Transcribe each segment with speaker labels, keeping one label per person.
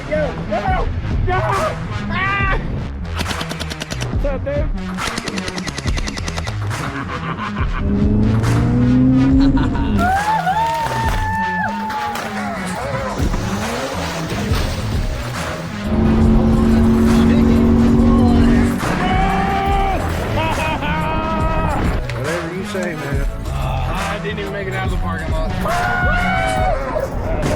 Speaker 1: Go! Go! Go! Ah! What's up, dude?
Speaker 2: Whatever you say, man.
Speaker 1: I didn't even make it out of the parking lot.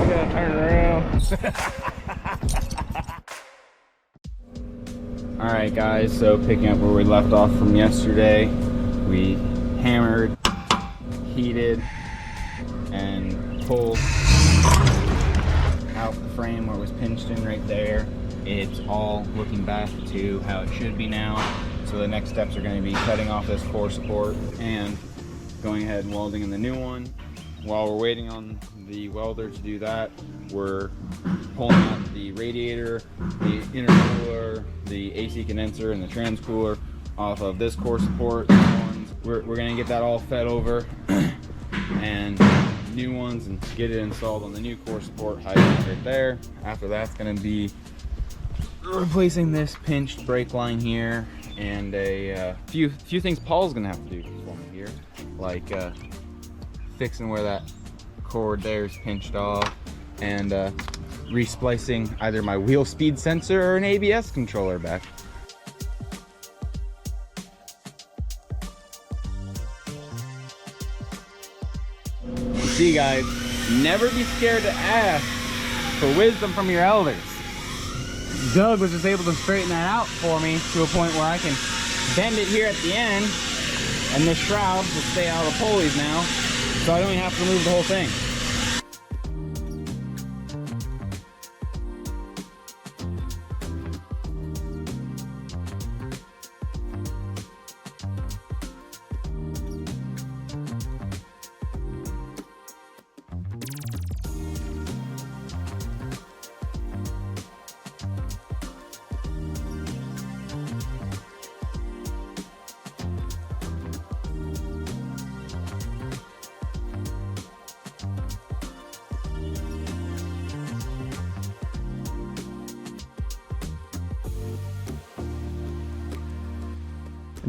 Speaker 1: We gotta turn around. Alright guys, so picking up where we left off from yesterday, we hammered, heated, and pulled out the frame where it was pinched in right there. It's all looking back to how it should be now. So the next steps are going to be cutting off this core support and going ahead and welding in the new one. While we're waiting on the welder to do that, we're pulling out the radiator, the intercooler, the AC condenser, and the transcooler off of this core support. We're going to get that all fed over and new ones and get it installed on the new core support hydrant right there. After that's going to be replacing this pinched brake line here and a few things Paul's going to have to do for me here, like fixing where that cord there is pinched off and resplicing either my wheel speed sensor or an ABS controller back. See guys, never be scared to ask for wisdom from your elders. Doug was just able to straighten that out for me to a point where I can bend it here at the end, and this shroud will stay out of the pulleys now, so I don't even have to remove the whole thing.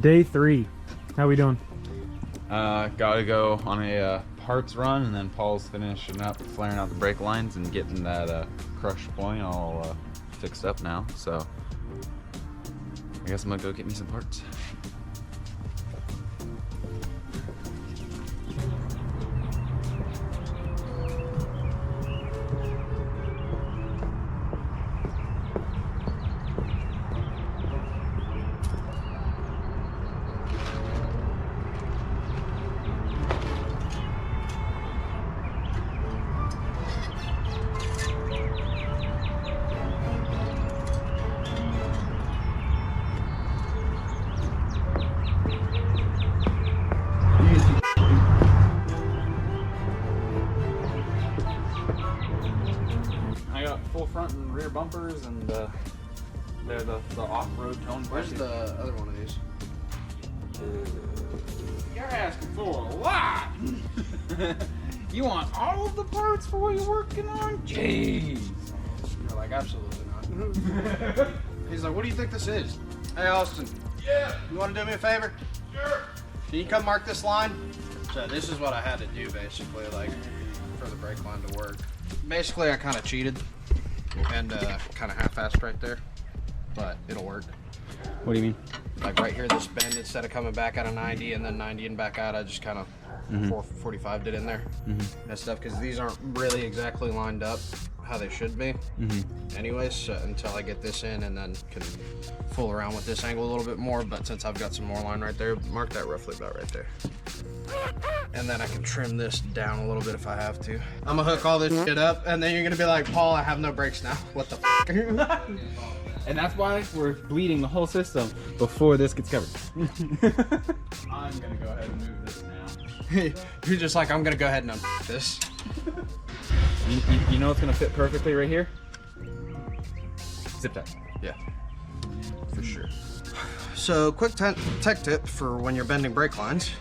Speaker 3: Day 3. How we doing?
Speaker 1: Gotta go on a parts run, and then Paul's finishing up flaring out the brake lines and getting that crush point all fixed up now. So I guess I'm gonna go get me some parts. Full front and rear bumpers, and they're the off-road tone.
Speaker 2: Where's the other one of these?
Speaker 1: You're asking for a lot. You want all of the parts for what you're working on? Jeez.
Speaker 2: You're like, absolutely not. He's like, what do you think this is? Hey, Austin.
Speaker 1: Yeah.
Speaker 2: You want to do me a favor?
Speaker 1: Sure.
Speaker 2: Can you come mark this line? So this is what I had to do, basically, like, for the brake line to work. Basically, I kind of cheated and kind of half-assed right there, but it'll work.
Speaker 1: What do you mean?
Speaker 2: Like right here, this bend, instead of coming back out of 90 and then 90 and back out, I just kind of 445 did in there and stuff, because these aren't really exactly lined up how they should be anyways, so until I get this in and then can fool around with this angle a little bit more. But since I've got some more line right there, mark that roughly about right there, and then I can trim this down a little bit if I have to. I'm gonna hook all this shit up, and then you're gonna be like, Paul, I have no brakes now. What the f?
Speaker 1: And that's why we're bleeding the whole system before this gets covered. I'm gonna go ahead and move this now.
Speaker 2: You're just like, I'm gonna go ahead and unf this.
Speaker 1: You know what's gonna fit perfectly right here? Zip tie.
Speaker 2: Yeah, for sure. So quick tech tip for when you're bending brake lines.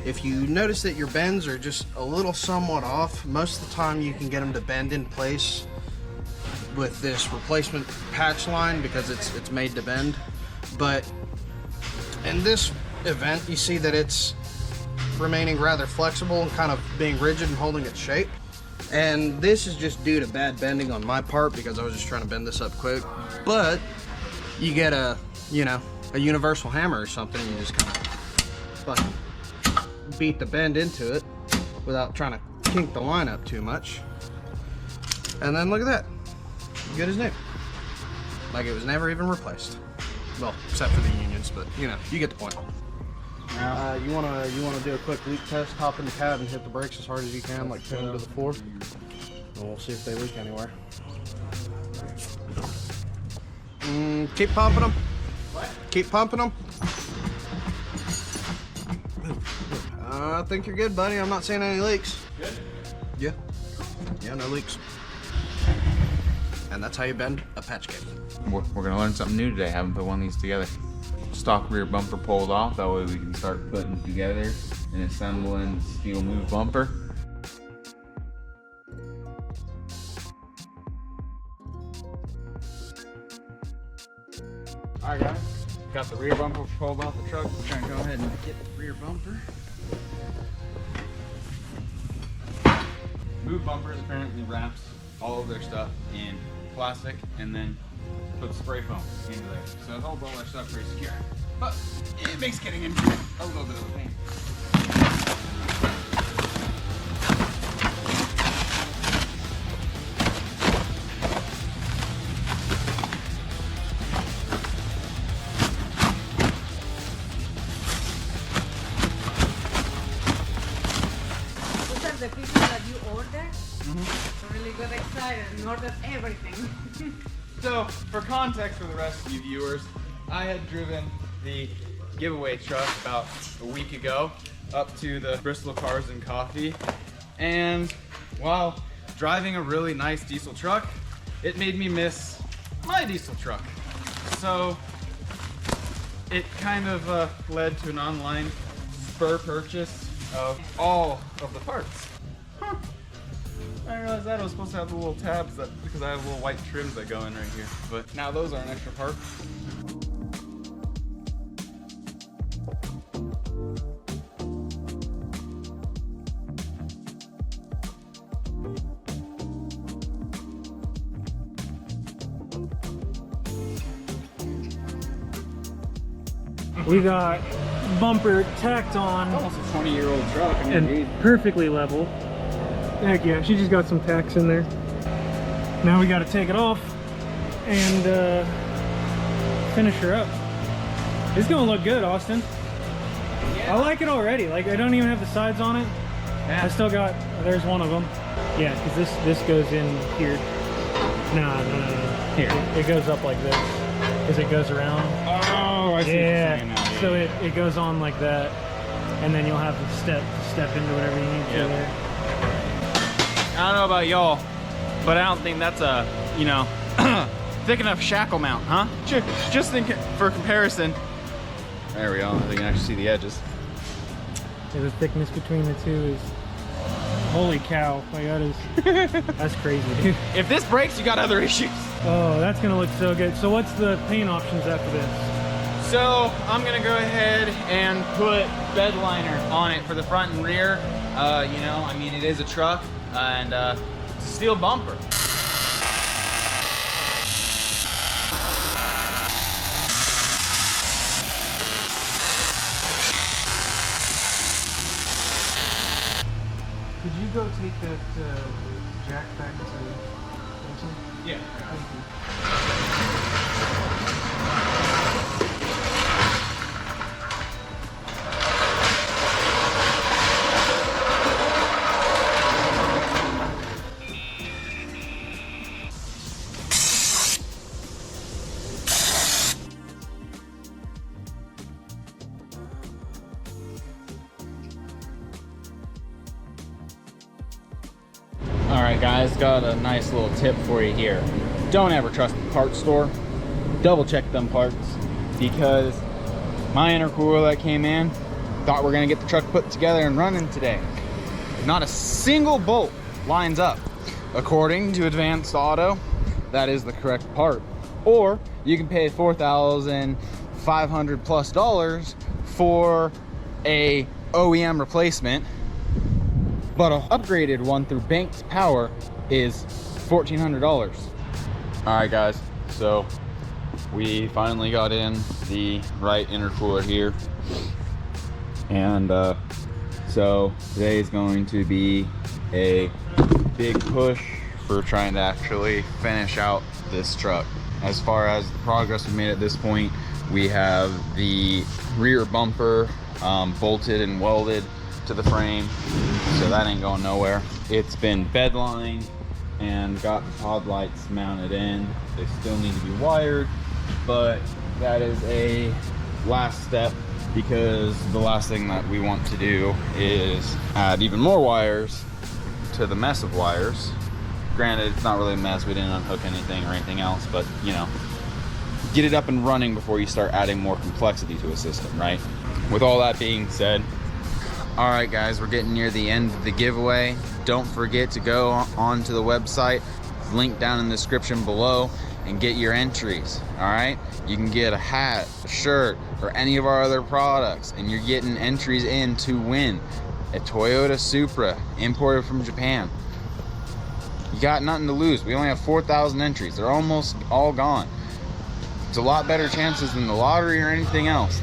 Speaker 2: If you notice that your bends are just a little somewhat off, most of the time you can get them to bend in place with this replacement patch line because it's made to bend. But in this event, you see that it's remaining rather flexible and kind of being rigid and holding its shape. And this is just due to bad bending on my part because I was just trying to bend this up quick. But you get a, you know, a universal hammer or something, and you just kind of fucking beat the bend into it without trying to kink the line up too much. And then look at that, good as new. Like it was never even replaced. Well, except for the unions, but you know, you get the point. You wanna do a quick leak test? Hop in the cab and hit the brakes as hard as you can, like pin them to the floor, and we'll see if they leak anywhere. Keep pumping them. What? Keep pumping them. I think you're good, buddy. I'm not seeing any leaks. Good? Yeah. Yeah, no leaks. And that's how you bend a patch cable.
Speaker 4: We're gonna learn something new today. Haven't put one of these together. Stock rear bumper pulled off. That way we can start putting together and assembling steel move bumper.
Speaker 1: Alright guys, got the rear bumper pulled off the truck. We're gonna go ahead and get the rear bumper. Move bumpers apparently wraps all of their stuff in plastic and then put spray foam into there. So it holds all their stuff pretty secure. But it makes getting into it a little bit of a pain.
Speaker 5: Those are the pieces that you ordered. So really got excited and ordered everything.
Speaker 1: So, for context for the rest of you viewers, I had driven the giveaway truck about a week ago up to the Bristol Cars and Coffee, and while driving a really nice diesel truck, it made me miss my diesel truck. So it kind of led to an online spur purchase of all of the parts. Huh. I didn't realize that I was supposed to have the little tabs that, because I have little white trims that go in right here. But now those are an extra part.
Speaker 3: We got bumper tacked on.
Speaker 1: Almost a 20-year-old truck. I mean,
Speaker 3: And perfectly level. Heck yeah, she just got some tacks in there. Now we got to take it off and finish her up. It's gonna look good, Austin.
Speaker 1: Yeah.
Speaker 3: I like it already. Like, I don't even have the sides on it.
Speaker 1: Yeah.
Speaker 3: I still got, there's one of them. Yeah, because this goes in here. No.
Speaker 1: Here.
Speaker 3: It goes up like this because it goes around.
Speaker 1: Oh, I see what you're saying now.
Speaker 3: So it goes on like that, and then you'll have to step into whatever you need to there.
Speaker 1: I don't know about y'all, but I don't think that's a, you know, thick enough shackle mount, huh? Just think for comparison. There we go. I can actually see the edges.
Speaker 3: Yeah, the thickness between the two is, holy cow! Like that is, that's crazy, dude.
Speaker 1: If this breaks, you got other issues.
Speaker 3: Oh, that's gonna look so good. So what's the paint options after this?
Speaker 1: So I'm gonna go ahead and put bed liner on it for the front and rear. You know, I mean, it is a truck, and it's a steel bumper.
Speaker 3: Could you go take that jack back to Wilson?
Speaker 1: Yeah.
Speaker 3: Thank you.
Speaker 1: Alright guys, got a nice little tip for you here. Don't ever trust the parts store. Double check them parts, because my intercooler that came in, thought we're gonna get the truck put together and running today. Not a single bolt lines up. According to Advanced Auto, that is the correct part. Or you can pay $4,500 plus for a OEM replacement, but an upgraded one through banked power is $1,400. All right, guys, so we finally got in the right intercooler here, and so today is going to be a big push for trying to actually finish out this truck. As far as the progress we've made at this point, we have the rear bumper bolted and welded to the frame, so that ain't going nowhere. It's been bedlined and got the pod lights mounted in. They still need to be wired, but that is a last step, because the last thing that we want to do is add even more wires to the mess of wires. Granted, it's not really a mess, we didn't unhook anything or anything else, but you know, get it up and running before you start adding more complexity to a system, right? With all that being said, all right guys, we're getting near the end of the giveaway. Don't forget to go onto the website, link down in the description below, and get your entries. All right, you can get a hat, a shirt, or any of our other products, and you're getting entries in to win a Toyota Supra imported from Japan. You got nothing to lose. We only have 4,000 entries. They're almost all gone. It's a lot better chances than the lottery or anything else.